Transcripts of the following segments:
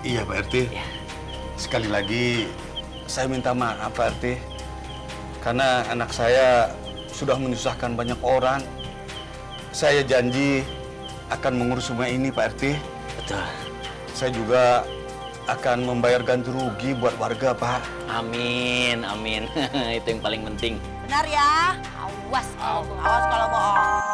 Iya Pak RT. Ya. Sekali lagi saya minta maaf Pak RT. Karena anak saya sudah menyusahkan banyak orang. Saya janji akan mengurus semua ini Pak RT. Betul. Saya juga akan membayar ganti rugi buat warga Pak. Amin, amin. Itu yang paling penting. Benar ya? Awas kalau bohong.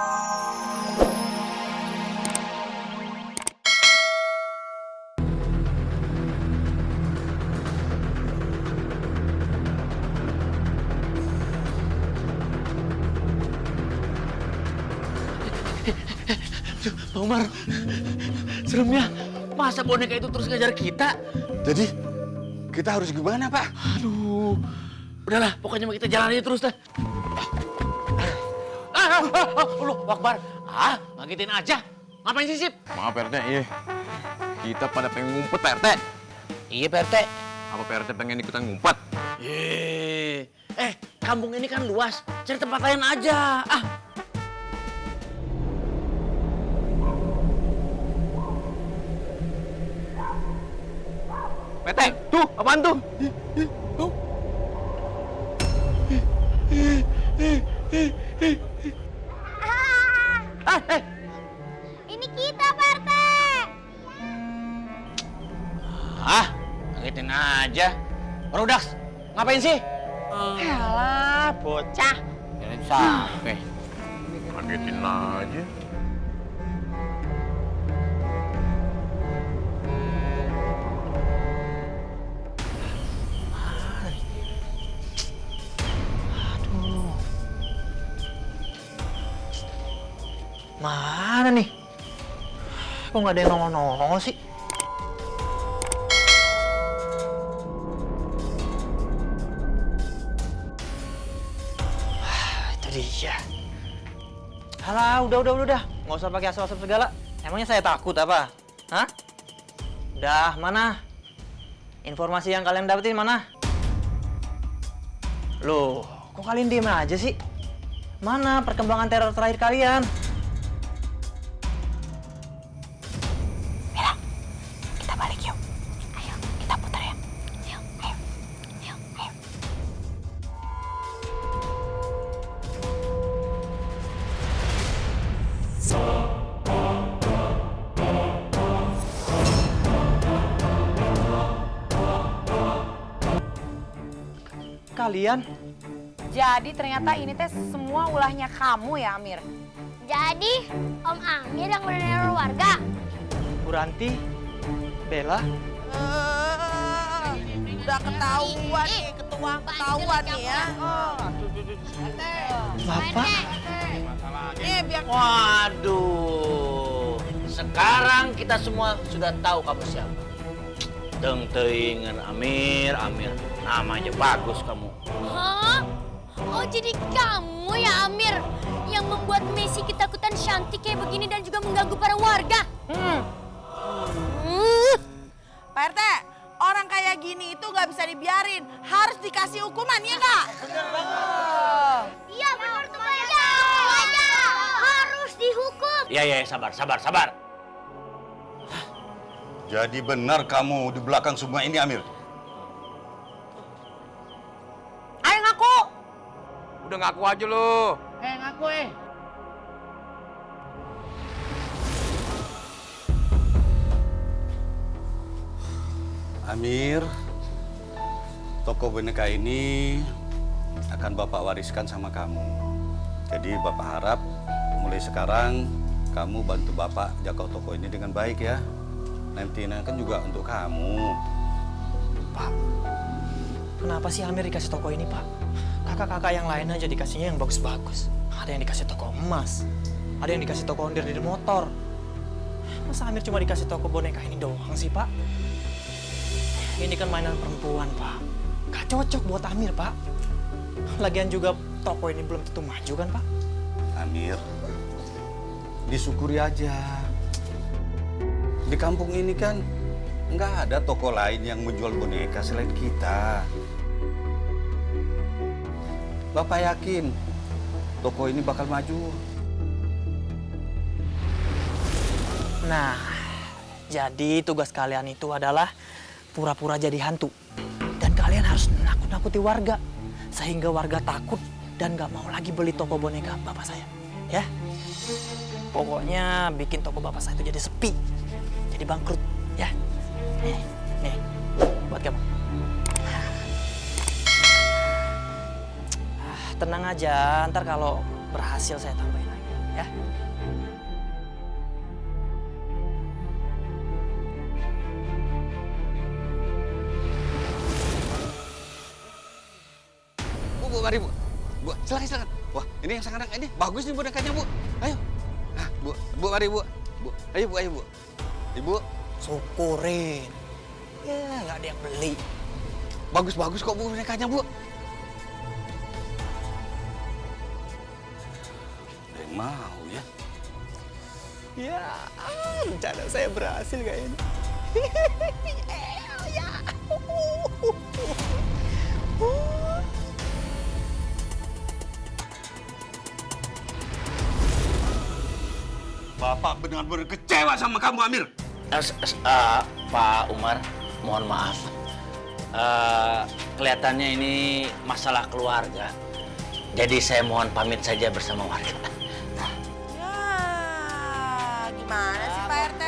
Pak Umar, seremnya. Masa boneka itu terus ngejar kita? Jadi kita harus gimana Pak? Aduh, udahlah, pokoknya kita jalan aja terus dah. Allah Akbar. Ngagetin aja. Ngapain sih, Sip? Maaf Pak RT, iya. Kita pada pengen ngumpet Pak RT. Iya, Pak RT. Apa Pak RT pengen ikutan ngumpet? Kampung ini kan luas. Cari tempat lain aja. PT, tuh, apaan tuh? Ini kita, Pak RT. Ngagetin aja. Rodaks, ngapain sih? Alah, bocah. Jangan sampai. Kagetin aja. Mana nih? Kok nggak ada yang nongol-nongol sih? Itu dia. Halah, udah. Nggak usah pakai asal-asal segala. Emangnya saya takut apa? Hah? Udah, mana? Informasi yang kalian dapetin mana? Loh, kok kalian diem aja sih? Mana perkembangan teror terakhir kalian? Kita balik yuk. Ayo, kita putar ya. Ayo. Kalian? Jadi ternyata ini teh semua ulahnya kamu ya, Amir? Jadi, Om Amir yang meneror warga. Bu Ranti? Bella? Udah ketahuan nih, ketahuan nih ya. Bapak? Biar Waduh, sekarang kita semua sudah tahu kamu siapa. Teuingan Amir, namanya bagus kamu. Hah? Oh, jadi kamu ya, Amir, yang membuat Messi ketakutan Shanti kayak begini dan juga mengganggu para warga? Pak RT, orang kayak gini itu nggak bisa dibiarin. Harus dikasih hukuman, ya Kak? Iya, benar tuh, Pak. Iya, harus dihukum. Iya, sabar. Jadi benar kamu di belakang semua ini Amir? Ayo ngaku. Udah ngaku aja lo. Ngaku. Amir, toko boneka ini akan Bapak wariskan sama kamu. Jadi Bapak harap mulai sekarang kamu bantu Bapak jaga toko ini dengan baik ya. Nanti kan juga untuk kamu. Pak, kenapa sih Amir dikasih toko ini, Pak? Kakak-kakak yang lain aja dikasihnya yang bagus-bagus. Ada yang dikasih toko emas, ada yang dikasih toko ondir-ondir motor. Masa Amir cuma dikasih toko boneka ini doang sih, Pak? Ini kan mainan perempuan, Pak. Gak cocok buat Amir, Pak. Lagian juga toko ini belum tentu maju kan, Pak? Amir, disyukuri aja. Di kampung ini kan nggak ada toko lain yang menjual boneka selain kita. Bapak yakin toko ini bakal maju. Nah, Jadi tugas kalian itu adalah pura-pura jadi hantu. Dan kalian harus nakut-nakuti warga. Sehingga warga takut dan gak mau lagi beli toko boneka bapak saya. Ya. Pokoknya bikin toko bapak saya itu jadi sepi. Jadi bangkrut. Ya. Nih. Buat kamu. Tenang aja, ntar kalau berhasil saya tambahin lagi. Ya. Bu, mari Bu. Bu, silakan. Wah, ini yang sekarang ini bagus nih bonekanya Bu. Ayo. Nah, Bu, mari Bu. Bu, ayo Bu. Ibu, Syukurin. Ya, nggak ada yang beli. bagus kok Bu bonekanya Bu. Ada yang mau ya. Ya, rencana saya berhasil kayaknya. Bapak benar-benar kecewa sama kamu, Amir. Pak Umar, mohon maaf. Kelihatannya ini masalah keluarga. Jadi saya mohon pamit saja bersama warga. Ya, gimana sih Pak RT?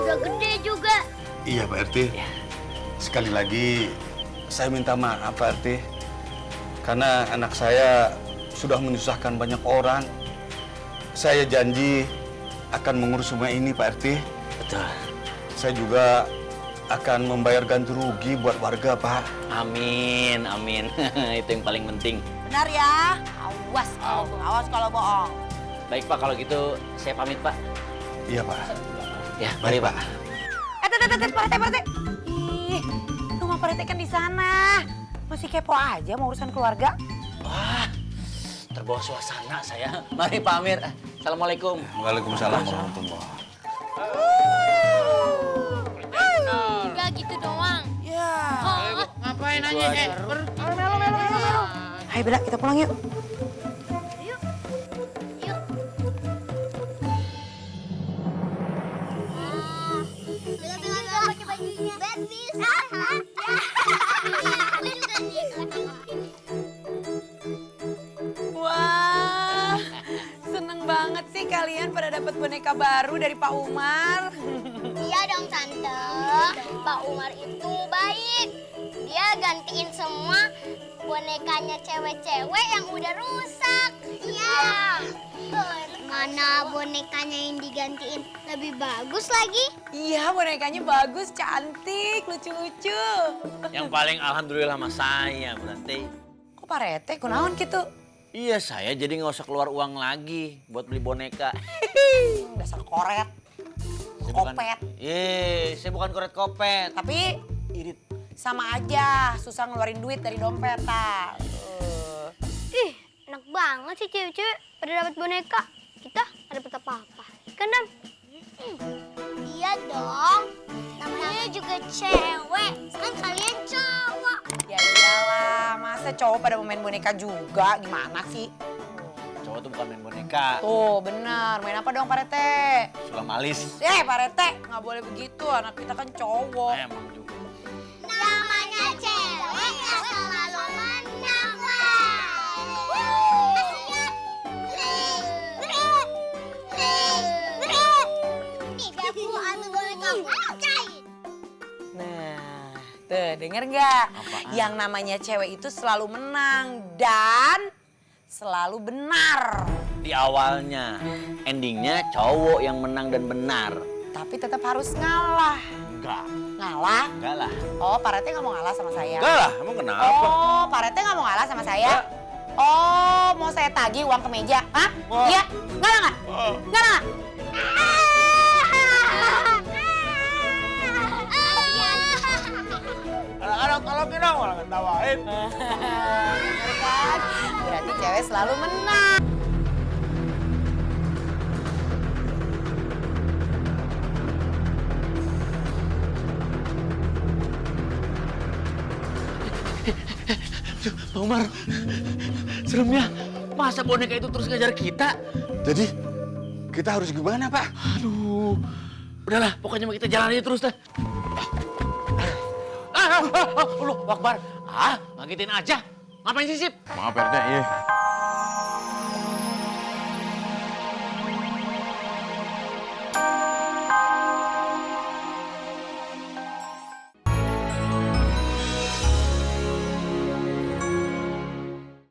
Udah gede juga. Iya, Pak RT. Ya. Sekali lagi saya minta maaf, Pak RT. Karena anak saya sudah menyusahkan banyak orang. Saya janji akan mengurus semua ini, Pak RT. Betul. Saya juga akan membayar ganti rugi buat warga, Pak. Amin. Itu yang paling penting. Benar ya? Awas Kalau bohong. Baik Pak, kalau gitu saya pamit Pak. Iya, Pak. Ya, mari Pak. Pak RT. Ih, rumah Pak RT kan di sana. Masih kepo aja mau urusan keluarga. Wah, terbawa suasana saya. Mari Pak Amir. Assalamualaikum. Waalaikumsalam warahmatullahi. Udah gitu doang. Ya. Ngapain aja? Hai Bella, kita pulang yuk. Yuk. Bella pakai bajunya. Wah, seneng banget sih kalian pada dapat boneka baru dari Pak Umar. Iya dong Tante, Pak Umar itu baik. Dia gantiin semua bonekanya cewek-cewek yang udah rusak. Iya. Mana bonekanya yang digantiin lebih bagus lagi? Iya, bonekanya bagus, cantik, lucu-lucu. Yang paling alhamdulillah sama saya, berarti. Kok Pak RT, kunaon gitu? Iya, saya jadi nggak usah keluar uang lagi buat beli boneka. Dasar koret, Saya bukan- kopet. Saya bukan koret kopet. Tapi Irit. sama aja, susah ngeluarin duit dari dompet, tak. Ih, enak banget sih cewek-cewek pada dapat boneka. Kita nggak dapat apa-apa. Kan, Dam? Iya dong. Namanya juga cewek. Kan kalian cowok. Ya iyalah, masa cowok pada mau main boneka juga, gimana sih? Cowok tuh bukan main boneka. Tuh, bener. Main apa dong, Pak RT? Sulam alis. Pak RT, nggak boleh begitu. Anak kita kan cowok. Emang juga. Namanya cewek yang selalu menang. Nah, tuh denger nggak? Apaan? Yang namanya cewek itu selalu menang dan selalu benar. Di awalnya, endingnya cowok yang menang dan benar. Tapi tetap harus ngalah. Enggak. Ngalah? Enggak lah. Oh, Pak RT nggak mau ngalah sama saya? Enggak lah, emang kenapa? Oh, Pak RT nggak mau ngalah sama saya? Enggak. Oh, mau saya tagih uang ke meja? Hah? Oh. Iya? Ngalah nggak? Ngalah nggak? Anak-anak tolongin dong, malah ngetawain. Bener kan? Berarti cewek selalu menang. Pak Umar, serem ya. Masa boneka itu terus ngejar kita? Jadi Kita harus gimana, Pak? Aduh, udahlah, pokoknya kita jalan aja terus dah. Allah Akbar. Ngagetin aja. Ngapain sih, Sip? Maaf Pak RT, iya.